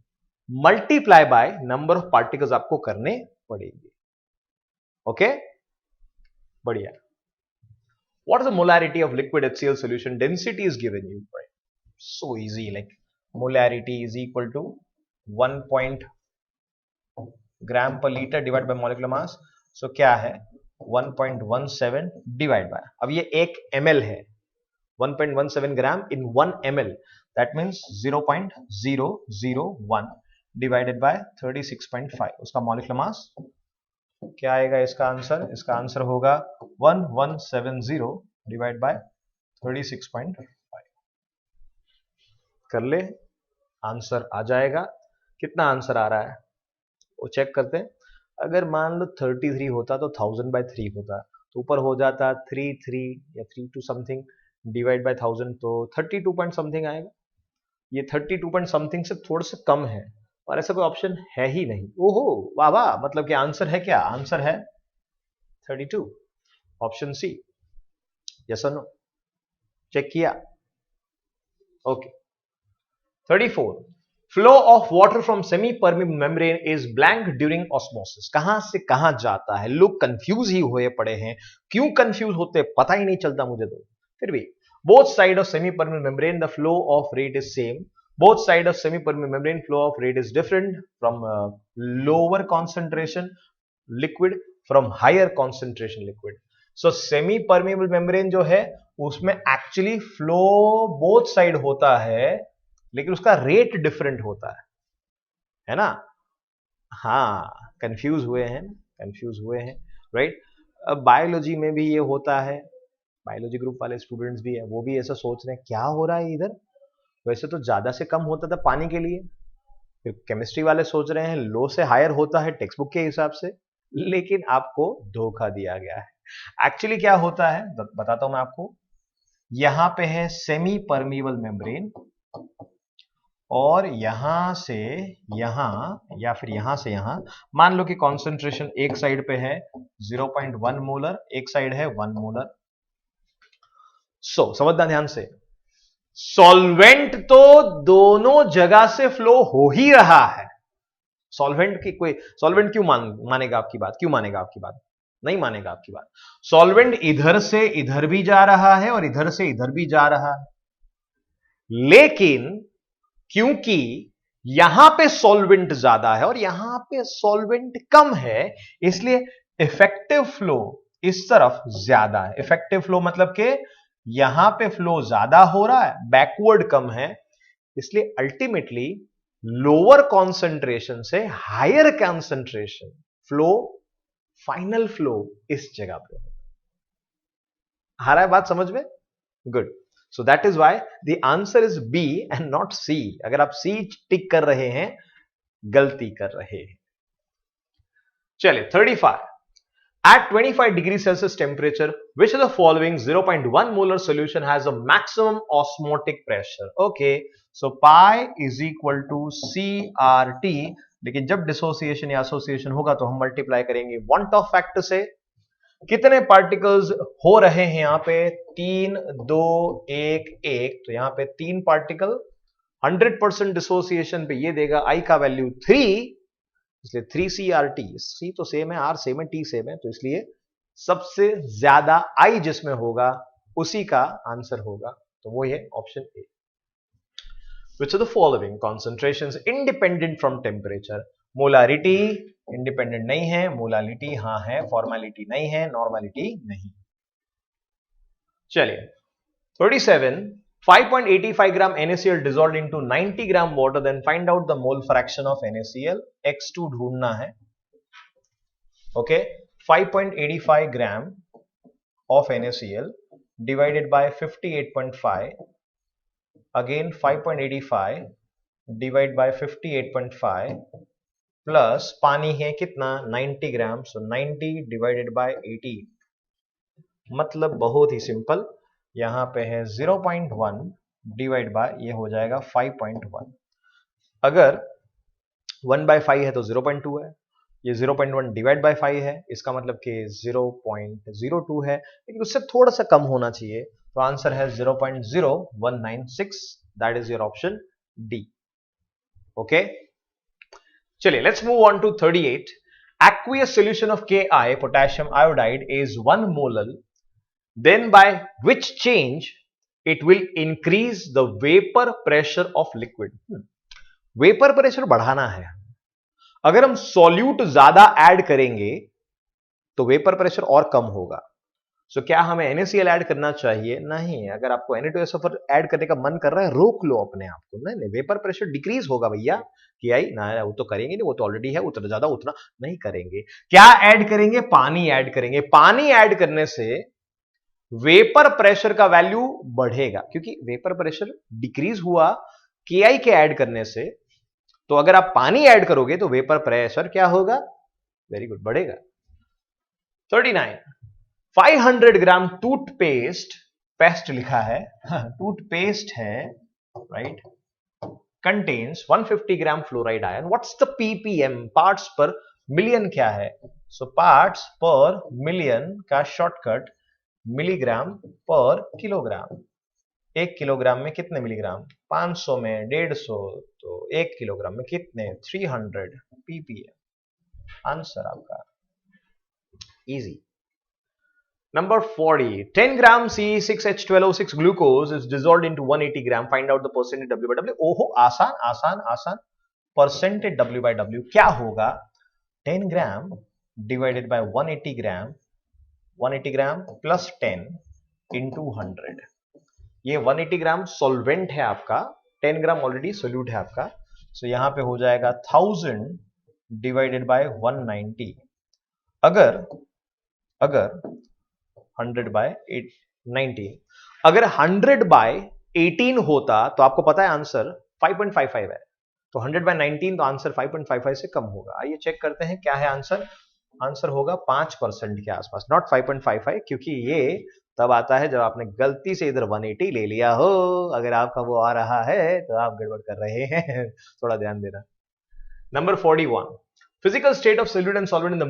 multiply by number of particles आपको करने पड़ेगी। ओके, बढ़िया। What is the molarity of liquid HCl solution? Density is given you, right? So easy, like molarity is equal to 1 gram per liter divided by molecular mass. So क्या है 1.17 divide by, अब ये 1 ml है, 1.17 ग्राम इन 1 ml, that means 0.001 divided by 36.5, उसका molecular mass क्या आएगा इसका answer? इसका आंसर होगा 1170 डिवाइड बाय 36.5। कर ले, आंसर आ जाएगा। कितना आंसर आ रहा है वो चेक करते हैं। अगर मान लो 33 होता तो 1000/3 होता, तो ऊपर हो जाता 33 या 32 समथिंग डिवाइड बाय 1000, तो 32 पॉइंट समथिंग आएगा। ये 32 पॉइंट समथिंग से थोड़ा सा कम है और ऐसा कोई ऑप्शन है ही नहीं। ओहो वाह वाह, मतलब कि आंसर है क्या? आंसर है 32, ऑप्शन सी। यस और नो? चेक किया? Okay. 34, flow of water from semi permeable membrane is blank during osmosis. कहां से कहां जाता है? लोग कंफ्यूज ही हुए पड़े हैं। क्यों कंफ्यूज होते पता ही नहीं चलता मुझे तो। फिर भी both side of semi permeable membrane the flow of rate is same, both side of semi-permeable membrane flow of rate is different from lower concentration liquid from higher concentration liquid. So semi-permeable membrane जो है उसमें actually flow both side होता है, लेकिन उसका rate different होता है ना? हाँ, कंफ्यूज हुए हैं राइट। अब बायोलॉजी में भी ये होता है, बायोलॉजी ग्रुप वाले स्टूडेंट्स भी हैं, वो भी ऐसा सोच रहे हैं क्या हो रहा है इधर। वैसे तो ज्यादा से कम होता था पानी के लिए, फिर केमिस्ट्री वाले सोच रहे हैं लो से हायर होता है टेक्स्ट बुक के हिसाब से, लेकिन आपको धोखा दिया गया है। एक्चुअली क्या होता है बताता हूं मैं आपको। यहां पे है सेमी परमीबल मेम्ब्रेन और यहां से यहां या फिर यहां से यहां, मान लो कि कॉन्सेंट्रेशन एक साइड पे है 0.1 मोलर, एक साइड है 1 मोलर। सो समझना ध्यान से, सॉल्वेंट तो दोनों जगह से फ्लो हो ही रहा है। सॉल्वेंट क्यों मानेगा आपकी बात? क्यों मानेगा आपकी बात? नहीं मानेगा आपकी बात। सॉल्वेंट इधर से इधर भी जा रहा है और इधर से इधर भी जा रहा है, लेकिन क्योंकि यहां पे सॉल्वेंट ज्यादा है और यहां पे सॉल्वेंट कम है, इसलिए इफेक्टिव फ्लो इस तरफ ज्यादा है। इफेक्टिव फ्लो मतलब कि यहां पे फ्लो ज्यादा हो रहा है, बैकवर्ड कम है, इसलिए अल्टीमेटली लोअर कॉन्सेंट्रेशन से higher concentration flow, final flow इस जगह पे आ रहा है। बात समझ में? Good. So that is why the answer is B and not C. अगर आप सी टिक कर रहे हैं गलती कर रहे हैं। चलिए 35, at 25 degrees Celsius temperature, which of the following 0.1 molar solution has a maximum osmotic pressure? Okay, so pi is equal to CRT, लेकिन जब डिसोसिएशन या एसोसिएशन होगा तो हम मल्टीप्लाई करेंगे वन टॉप फैक्टर से। कितने पार्टिकल्स हो रहे हैं यहां पे? 3 2 1 1, तो यहां पे 3 पार्टिकल। 100% डिसोसिएशन पे ये देगा I का वैल्यू 3, इसलिए 3CRT। C तो सेम है, R सेम है, T सेम है, तो इसलिए सबसे ज्यादा I जिसमें होगा उसी का आंसर होगा, तो वो है option A. Which of the following concentrations independent from temperature? Molarity independent नहीं है, मोलालिटी हां है, फॉर्मेलिटी नहीं है, नॉर्मेलिटी नहीं। चलिए 37, 5.85 gram NaCl dissolved into 90 gram water, then find out the mole fraction of NaCl। X2 ढूंढना है। Okay, 5.85 gram of NaCl divided by 58.5, again 5.85 divide by 58.5 plus पानी है कितना 90 ग्राम, सो 90 डिवाइडेड बाय 80, मतलब बहुत ही सिंपल, यहां पे है 0.1 डिवाइड बाय ये हो जाएगा 5.1। अगर 1/5 है तो 0.2 है, ये 0.1 डिवाइड बाय 5 है, इसका मतलब कि 0.02 है, लेकिन उससे थोड़ा सा कम होना चाहिए, तो आंसर है 0.0196, that is your option D. Okay, चलिए let's move on to 38। aqueous solution of Ki potassium iodide is 1 molar, then by which change it will increase the vapor pressure of liquid? Vapour pressure बढ़ाना है, अगर हम solute ज्यादा add करेंगे तो vapour pressure और कम होगा। सो क्या हमें NaCl ऐड करना चाहिए? नहीं। अगर आपको Na2SO4 ऐड करने का मन कर रहा है, रोक लो अपने आप को। नहीं, वेपर प्रेशर डिक्रीज होगा भैया, कि आई ना, वो तो करेंगे नहीं, वो तो ऑलरेडी है, उतना ज्यादा उतना नहीं करेंगे। क्या ऐड करेंगे? पानी ऐड करेंगे। पानी ऐड करने से वेपर प्रेशर का वैल्यू बढ़ेगा, क्योंकि वेपर प्रेशर डिक्रीज हुआ Ki के ऐड करने से, तो अगर आप पानी ऐड करोगे तो वेपर प्रेशर क्या होगा? वेरी गुड, बढ़ेगा। 39, 500 ग्राम टूथपेस्ट, पेस्ट लिखा है, टूथपेस्ट है, right, contains 150 gram fluoride ion. What's the ppm, parts पर मिलियन क्या है? सो पार्ट्स पर मिलियन का शॉर्टकट मिलीग्राम पर किलोग्राम। 1 किलोग्राम में कितने मिलीग्राम? 500 में 150, तो 1 किलोग्राम में कितने? 300 ppm। आंसर आपका easy. Number 40, 10 gram Ce6H12O6 glucose is dissolved into 180 gram. Find out the percentage W by W. ओहो, आसान आसान आसान। परसेंटेज W by W क्या होगा? 10 gram divided by 180 gram, 180 gram plus 10 into 100। ये 180 ग्राम सॉल्वेंट है आपका, 10 ग्राम ऑलरेडी सोल्यूट है आपका, सो यहां पे हो जाएगा 1000 डिवाइडेड बाय 190। अगर 100 बाय 90, अगर 100 बाय 18 होता तो आपको पता है आंसर 5.55 है, तो 100 बाय 19 तो आंसर 5.55 से कम होगा। आइए चेक करते हैं क्या है आंसर। आंसर होगा 5% के आसपास, नॉट 5.55, क्योंकि ये तब आता है जब आपने गलती से इधर 180 ले लिया हो। अगर आपका वो आ रहा है तो आप गड़बड़ कर रहे हैं, थोड़ा ध्यान देना। Number 41, physical state of solute and solvent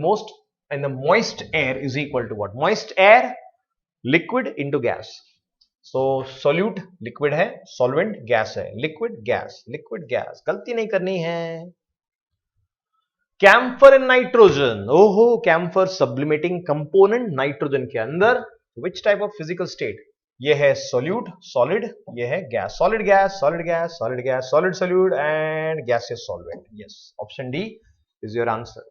in the moist air is equal to what? Moist air, liquid into gas. So solute liquid है, solvent gas है, liquid gas। गलती नहीं करनी है। कैम्फर इन नाइट्रोजन, ओहो, कैम्फर सब्लिमेटिंग कंपोनेंट नाइट्रोजन के अंदर। Which type of physical state? ये है सोल्यूट सॉलिड, ये है gas, solid gas, solid gas, solid gas, solid solute and gaseous solvent. Yes, option D is your answer.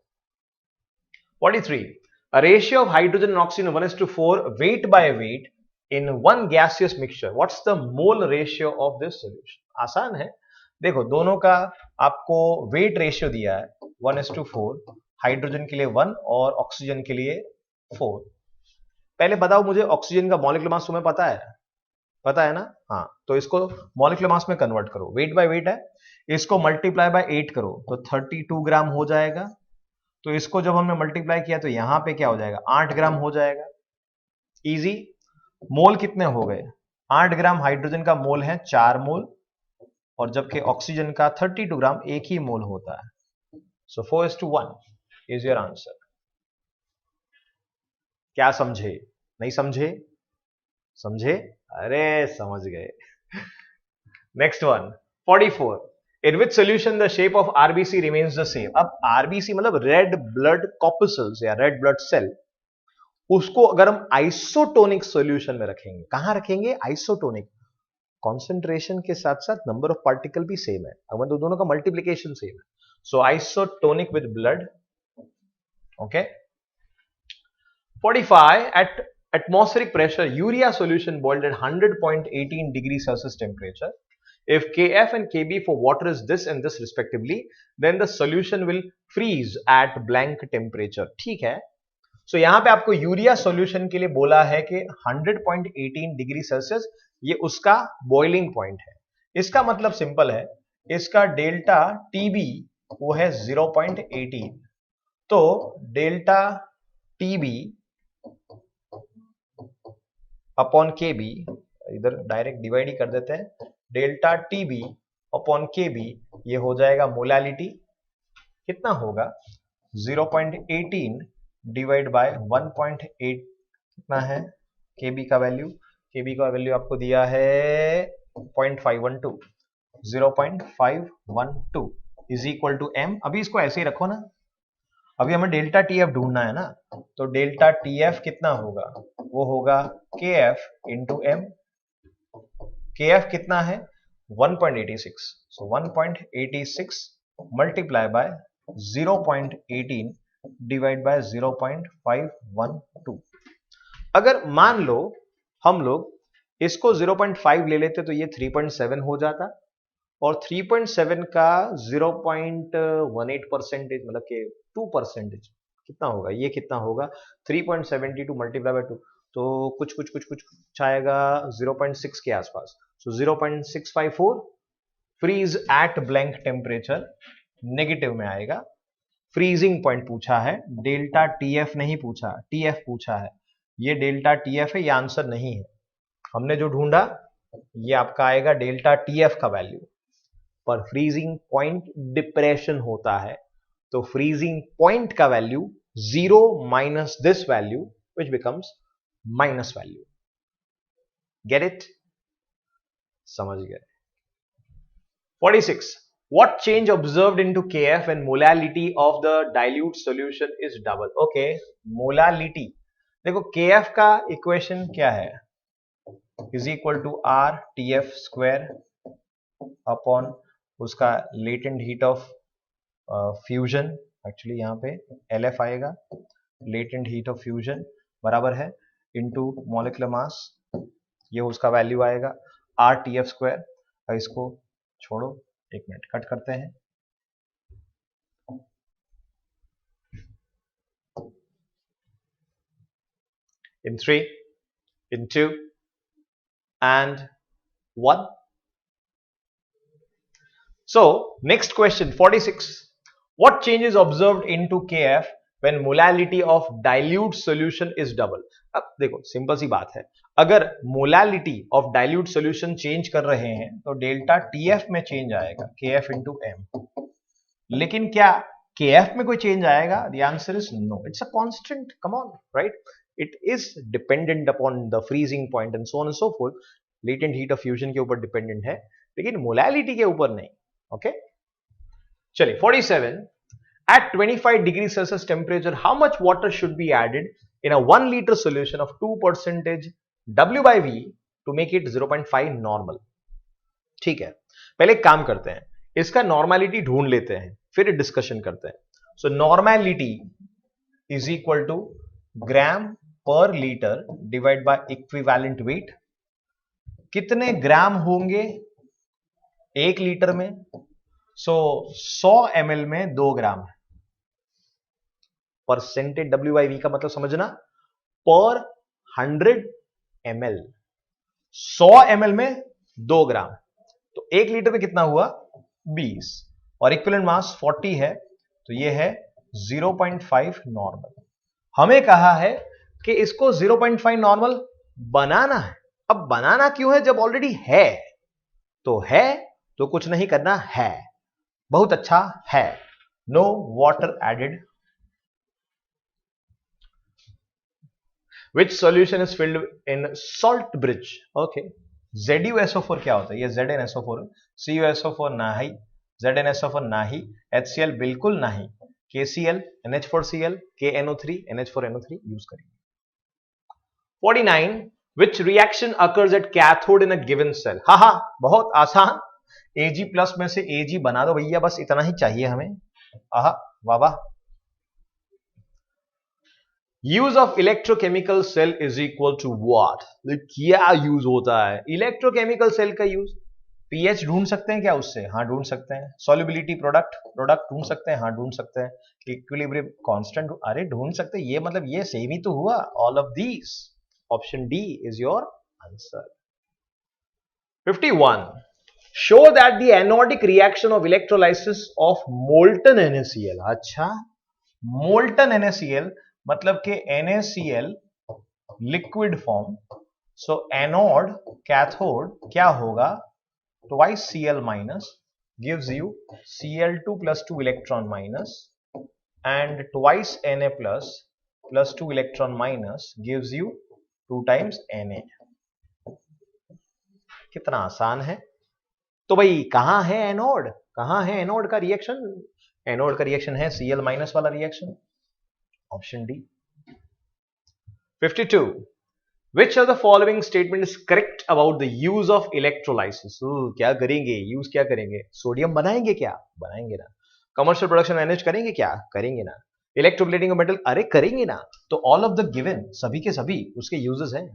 43, a ratio of hydrogen and oxygen 1:4 weight by weight in one gaseous mixture. What's the mole ratio of this solution? आसान है, देखो दोनों का आपको weight ratio दिया है 1:4, hydrogen के लिए 1 और ऑक्सीजन के लिए 4। पहले बताओ मुझे, ऑक्सीजन का मॉलिक्यूलर मास तुम्हें पता है? पता है ना? हाँ, तो इसको मॉलिक्यूलर मास में कन्वर्ट करो, वेट बाय वेट है, इसको मल्टीप्लाई बाय 8 करो तो 32 ग्राम हो जाएगा। तो इसको जब हमने मल्टीप्लाई किया तो यहां पे क्या हो जाएगा? 8 ग्राम हो जाएगा। इजी। मोल कितने हो गए? 8 ग्राम हाइड्रोजन का मोल है 4 मोल, और जबकि ऑक्सीजन का 32 ग्राम एक ही मोल होता है। सो 4:1 इज योर आंसर। क्या समझे? नहीं समझे? समझे? अरे समझ गए। Next one, 44, in which solution the shape of RBC remains the same? अब RBC मतलब रेड ब्लड कॉर्पस्कल्स या रेड ब्लड सेल, उसको अगर हम आइसोटोनिक सॉल्यूशन में रखेंगे, कहां रखेंगे? आइसोटोनिक, कॉन्सेंट्रेशन के साथ साथ नंबर ऑफ पार्टिकल भी सेम है, अगर तो दोनों का मल्टीप्लीकेशन सेम है, so isotonic with blood. Okay. 45, at atmospheric pressure urea solution boiled at 100.18 degree Celsius temperature If Kf and Kb for water is this and this respectively, then the solution will freeze at blank temperature. ठीक है. So यहां पे आपको urea solution के लिए बोला है कि 100.18 डिग्री सेल्सियस ये उसका बॉइलिंग पॉइंट है. इसका मतलब सिंपल है, इसका डेल्टा टीबी वो है 0.18. तो डेल्टा टीबी अपॉन के बी, इधर डायरेक्ट डिवाइड ही कर देते हैं, डेल्टा टीबी अपॉन के बी ये हो जाएगा मोलालिटी. कितना होगा 0.18 डिवाइड बाय 1.8 कितना है केबी का वैल्यू. केबी का वैल्यू आपको दिया है 0.512. 0.512 इज इक्वल टू एम. अभी इसको ऐसे ही रखो ना, अभी हमें डेल्टा टीएफ ढूंढना है ना, तो डेल्टा टीएफ कितना होगा, वो होगा के एफ इंटू एम. के एफ कितना है 1.86. सो 1.86 मल्टीप्लाई बाय 0.18 डिवाइड बाय 0.512. अगर मान लो हम लोग इसको 0.5 ले लेते तो ये 3.7 हो जाता, और 3.7 का 0.18% मतलब कि 2% कितना होगा, ये कितना होगा 3.72 मल्टीप्लाई बाय 2, तो कुछ आएगा 0.6 के आसपास. So 0.654 freeze at blank temperature negative में आएगा. फ्रीजिंग पॉइंट पूछा है, डेल्टा टीएफ नहीं पूछा, टीएफ पूछा है. ये डेल्टा टीएफ है, ये आंसर नहीं है. हमने जो ढूंढा ये आपका आएगा डेल्टा टीएफ का वैल्यू, पर फ्रीजिंग पॉइंट डिप्रेशन होता है, तो फ्रीजिंग पॉइंट का value 0 minus this value which becomes minus value. Get it? समझ गए. 46. What change observed into Kf when molality of the dilute solution is double? Okay, molality. देखो Kf का equation क्या है, is equal to R T F square upon उसका latent heat of fusion. Actually यहाँ पे L F आएगा, latent heat of fusion बराबर है इनटू मॉलिक्यूलर मास, ये उसका वैल्यू आएगा आर टी एफ स्क्वायर. इसको छोड़ो, एक मिनट कट करते हैं. In 3, in 2 and 1. So next question 46. What changes observed into Kf when molality of dilute solution is double? अब देखो सिंपल सी बात है, अगर molality of dilute solution change कर रहे हैं तो डेल्टा टीएफ में चेंज आएगा केएफ इंटू एम. लेकिन क्या केएफ में कोई चेंज आएगा? The answer is no, it's a constant. Come on, right? It is dependent upon the freezing point and so on and so forth. Latent heat of fusion के ऊपर dependent है, लेकिन molality के ऊपर नहीं. ओके, चलिए 47. At 25 degrees Celsius temperature, how much water should be added in a 1 liter solution of 2% W by V to make it 0.5 normal? ठीक है, पहले एक काम करते हैं, इसका नॉर्मेलिटी ढूंढ लेते हैं, फिर डिस्कशन करते हैं. सो नॉर्मेलिटी इज इक्वल टू ग्राम पर litre divide by equivalent weight. कितने ग्राम होंगे 1 लीटर में? सो 100 ml में 2 ग्राम है. परसेंटेज डब्ल्यू बाई वी का मतलब समझना, पर 100 ml 100 ml में 2 ग्राम, तो 1 लीटर में कितना हुआ 20, और इक्विवेलेंट मास 40 है, तो ये है 0.5 नॉर्मल. हमें कहा है कि इसको 0.5 नॉर्मल बनाना है. अब बनाना क्यों है जब ऑलरेडी है? तो कुछ नहीं करना है, बहुत अच्छा है. No water added. Which solution is filled in salt bridge? Okay, ZuSO4 क्या होता है? ये ZnSO4, CuSO4 नहीं, ZnSO4 नहीं, HCl बिल्कुल नहीं, KCl, NH4Cl, KNO3, NH4NO3 use करेंगे. 49. Which reaction occurs at cathode in a given cell? हाँ, बहुत आसान. Ag प्लस में से Ag बना दो भैया, बस इतना ही चाहिए हमें. वाह. Use of electrochemical cell is equal to what? क्या यूज होता है इलेक्ट्रोकेमिकल सेल का यूज? पीएच ढूंढ सकते हैं क्या उससे? हाँ ढूंढ सकते हैं। सॉल्युबिलिटी प्रोडक्ट ढूंढ सकते हैं? हाँ ढूंढ सकते हैं। इक्विलिब्रियम कांस्टेंट, अरे ढूंढ सकते हैं, ये मतलब ये सेम ही तो हुआ। All of these, option D is your answer. 51. Show that the anodic reaction of electrolysis of molten NaCl. अच्छा, molten NaCl मतलब कि NaCl liquid form. So anode, cathode क्या होगा? Twice Cl minus gives you Cl2 plus 2 electron minus, and twice Na plus 2 electron minus gives you 2 times Na. कितना आसान है। तो भाई कहां है एनोड? कहां है एनोड का रिएक्शन? एनोड का रिएक्शन है Cl माइनस वाला reaction, option D. 52. Which of the following statement is correct about the use of electrolysis? क्या करेंगे? यूज क्या करेंगे? सोडियम बनाएंगे क्या? बनाएंगे ना। कमर्शियल प्रोडक्शन NH करेंगे क्या? करेंगे ना। इलेक्ट्रोप्लेटिंग ऑफ मेटल, अरे करेंगे ना। तो ऑल ऑफ द गिवन, सभी के सभी उसके यूजेस हैं।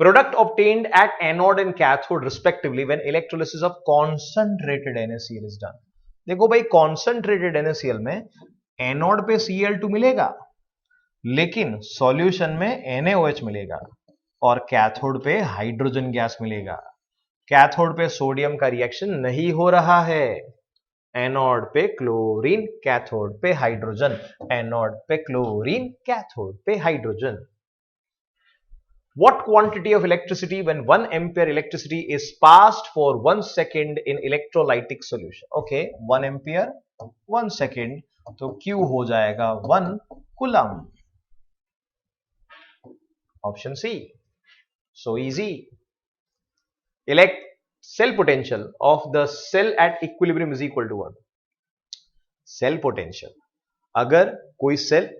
Product obtained at anode and cathode respectively when electrolysis of concentrated NaCl is done. देखो भाई, concentrated NaCl में एनोड पे Cl2 मिलेगा, लेकिन सॉल्यूशन में NaOH मिलेगा, और कैथोड पे हाइड्रोजन गैस मिलेगा। कैथोड पे सोडियम का रिएक्शन नहीं हो रहा है। एनोड पे क्लोरीन, कैथोड पे हाइड्रोजन। एनोड पे क्लोरीन, कैथोड पे hydrogen. What quantity of electricity when 1 ampere electricity is passed for 1 second in electrolytic solution? Okay, 1 ampere 1 second, तो Q हो जाएगा 1 coulomb. Option C, so easy. Cell potential of the cell at equilibrium is equal to what? Cell potential, अगर कोई cell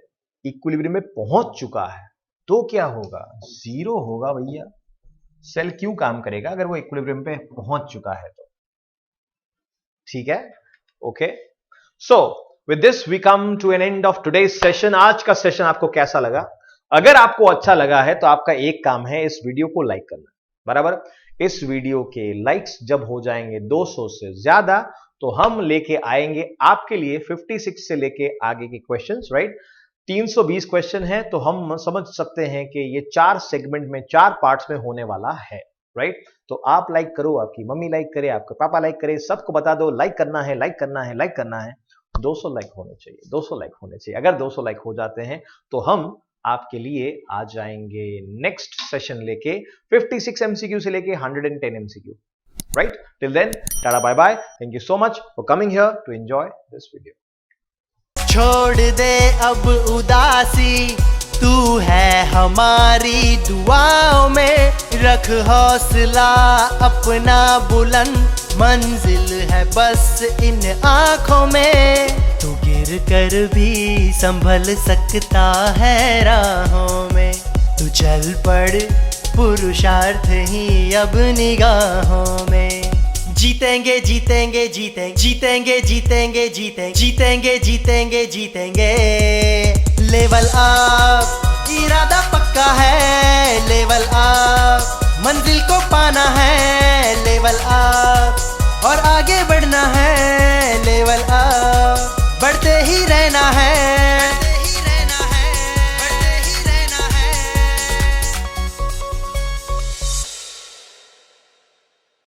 equilibrium में पहुंच चुका है तो क्या होगा? जीरो होगा भैया। सेल क्यों काम करेगा अगर वो इक्विलिब्रियम पे पहुंच चुका है तो। ठीक है, okay. So with this we come to an end of today's session. आज का सेशन आपको कैसा लगा? अगर आपको अच्छा लगा है तो आपका एक काम है, इस वीडियो को लाइक करना, बराबर। इस वीडियो के लाइक्स जब हो जाएंगे 200 से ज्यादा, तो हम लेके आएंगे आपके लिए 56 से लेके आगे के क्वेश्चंस, राइट। 320 क्वेश्चन है, तो हम समझ सकते हैं कि ये 4 सेगमेंट में 4 पार्ट्स में होने वाला है, राइट। तो आप लाइक करो, आपकी मम्मी लाइक करे, आपके पापा लाइक करे, सबको बता दो लाइक करना है, लाइक करना है, लाइक करना है। 200 लाइक होने चाहिए, 200 लाइक होने चाहिए। अगर 200 लाइक हो जाते हैं तो हम आपके लिए आ जाएंगे नेक्स्ट सेशन लेके 56 MCQ से लेके 110 MCQ, right. Till then, tata bye bye. Thank you so much for coming here to enjoy this video. छोड़ दे अब उदासी, तू है हमारी दुआओं में। रख हौसला अपना बुलंद, मंजिल है बस इन आँखों में। तू गिर कर भी संभल सकता है राहों में। तू चल पड़, पुरुषार्थ ही अब निगाहों में। जीतेंगे जीतेंगे जीतेंगे जीतेंगे जीतेंगे जीतेंगे जीतेंगे जीतेंगे जीतेंगे। लेवल अप, इरादा पक्का है। लेवल अप, मंजिल को पाना है। लेवल अप और